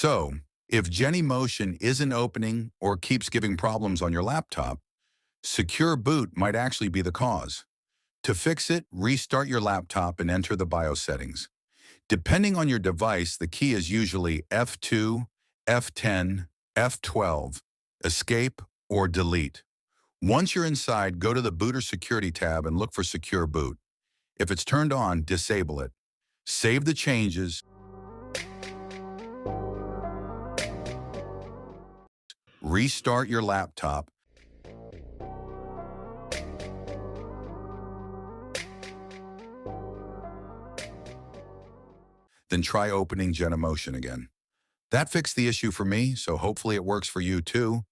So, if Genymotion isn't opening or keeps giving problems on your laptop, secure boot might actually be the cause. To fix it, restart your laptop and enter the BIOS settings. Depending on your device, the key is usually F2, F10, F12, escape, or delete. Once you're inside, go to the Boot or Security tab and look for Secure Boot. If it's turned on, disable it. Save the changes, restart your laptop, then try opening Genymotion again. That fixed the issue for me, so hopefully it works for you too.